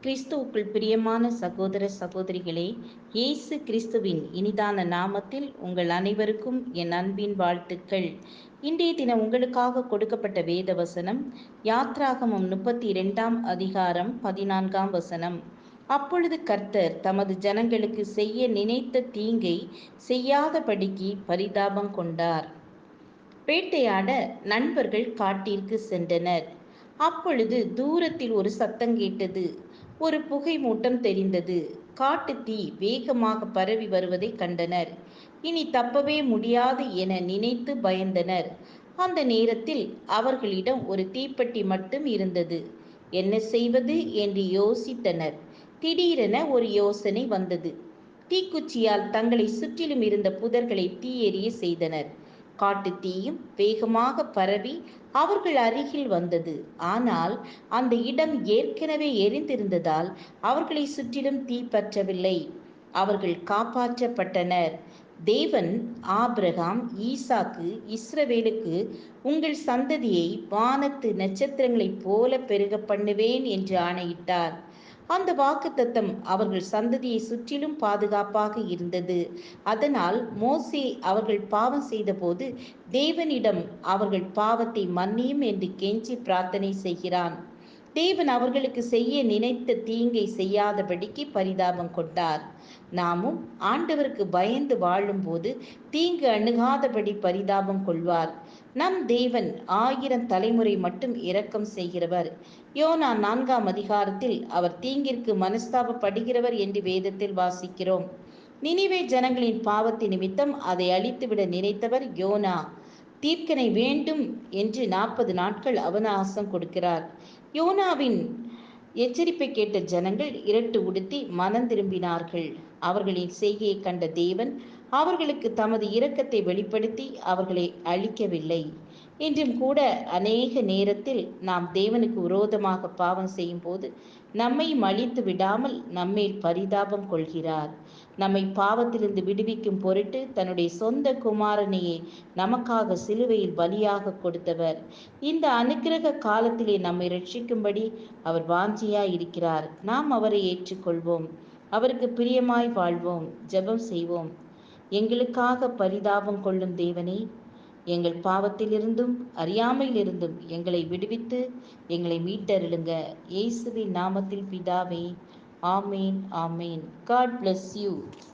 கிறிஸ்துவுக்குள் பிரியமான சகோதர சகோதரிகளே, இயேசு கிறிஸ்துவின் இனிதான நாமத்தில் உங்கள் அனைவருக்கும் என் அன்பின் வாழ்த்துக்கள். இன்றைய தினம் உங்களுக்காக கொடுக்கப்பட்ட வேத வசனம் யாத்ராகமம் 32ஆம் அதிகாரம் 14ஆம் வசனம். அப்பொழுது கர்த்தர் தமது ஜனங்களுக்கு செய்ய நினைத்த தீங்கை செய்யாதபடிக்கு பரிதாபம் கொண்டார். வேட்டையாட நண்பர்கள் காட்டிற்கு சென்றனர். அப்பொழுது தூரத்தில் ஒரு சத்தம் கேட்டது. ஒரு புகை மூட்டம் தெரிந்தது. காட்டுத்தீ வேகமாக பரவி வருவதை கண்டனர். இனி தப்பவே முடியாது என நினைத்து பயந்தனர். அந்த நேரத்தில் அவர்களிடம் ஒரு தீப்பெட்டி மட்டும் இருந்தது. என்ன செய்வது என்று யோசித்தனர். திடீரென ஒரு யோசனை வந்தது. தீக்குச்சியால் தங்களை சுற்றிலும் இருந்த புதர்களை தீயெரிய செய்தனர். காட்டுத்தீயும் வேகமாக பரவி அவர்கள் அருகில் வந்தது. ஆனால் அந்த இடம் ஏற்கனவே எரிந்திருந்ததால் அவர்களை சுற்றிலும் தீ பற்றவில்லை. அவர்கள் காப்பாற்றப்பட்டனர். தேவன் ஆபிரகாம், ஈசாக்கு, இஸ்ரவேலுக்கு உங்கள் சந்ததியை வானத்து நட்சத்திரங்களைப் போல பெருக பண்ணுவேன் என்று ஆணையிட்டார். அந்த வாக்குத்தத்தம் அவர்கள் சந்ததியை சுற்றிலும் பாதுகாப்பாக இருந்தது. அதனால் மோசே அவர்கள் பாவம் செய்தபோது தேவனிடம் அவர்கள் பாவத்தை மன்னியும் என்று கெஞ்சி பிரார்த்தனை செய்கிறான். தேவன் அவர்களுக்கு செய்ய நினைத்த தீங்கை செய்யாதபடிக்கு பரிதாபம் கொண்டார். நாமும் ஆண்டவருக்கு பயந்து வாழும்போது தீங்கு அணுகாதபடி பரிதாபம் கொள்வார். நம் தேவன் 1000 தலைமுறை மட்டும் இரக்கம் செய்கிறவர். யோனா 4ஆம் அதிகாரத்தில் அவர் தீங்கிற்கு மனஸ்தாபப்படுகிறவர் என்று வேதத்தில் வாசிக்கிறோம். நினிவே ஜனங்களின் பாவத்தின் நிமித்தம் அதை அழித்துவிட நினைத்தவர் யோனா. தீர்க்கனை வேண்டும் என்று 40 நாட்கள் அவகாசம் கொடுக்கிறார். யோனாவின் எச்சரிப்பை கேட்ட ஜனங்கள் இரட்டு உடுத்தி மனம் திரும்பினார்கள். அவர்களின் செய்கையை கண்ட தேவன் அவர்களுக்கு தமது இரக்கத்தை வெளிப்படுத்தி அவர்களை அழிக்கவில்லை. இன்றும் கூட அநேக நேரத்தில் நாம் தேவனுக்கு விரோதமாக பாவம் செய்யும் போது நம்மையும் அழித்து விடாமல் நம்மேல் பரிதாபம் கொள்கிறார். நம்மை பாவத்திலிருந்து விடுவிக்கும் பொருட்டு தன்னுடைய சொந்த குமாரனையே நமக்காக சிலுவையில் பலியாக கொடுத்தவர். இந்த அனுக்கிரக காலத்திலே நம்மை ரட்சிக்கும்படி அவர் வாஞ்சியாய் இருக்கிறார். நாம் அவரை ஏற்றுக்கொள்வோம். அவருக்கு பிரியமாய் வாழ்வோம். ஜெபம் செய்வோம். எங்களுக்காக பரிதாபம் கொள்ளும் தேவனே, எங்கள் பாவத்திலிருந்தும் அறியாமையிலிருந்தும் எங்களை விடுவித்து எங்களை மீட்டருளுங்க. இயேசுவின் நாமத்தில் பிதாவே, ஆமேன், ஆமேன். God bless you.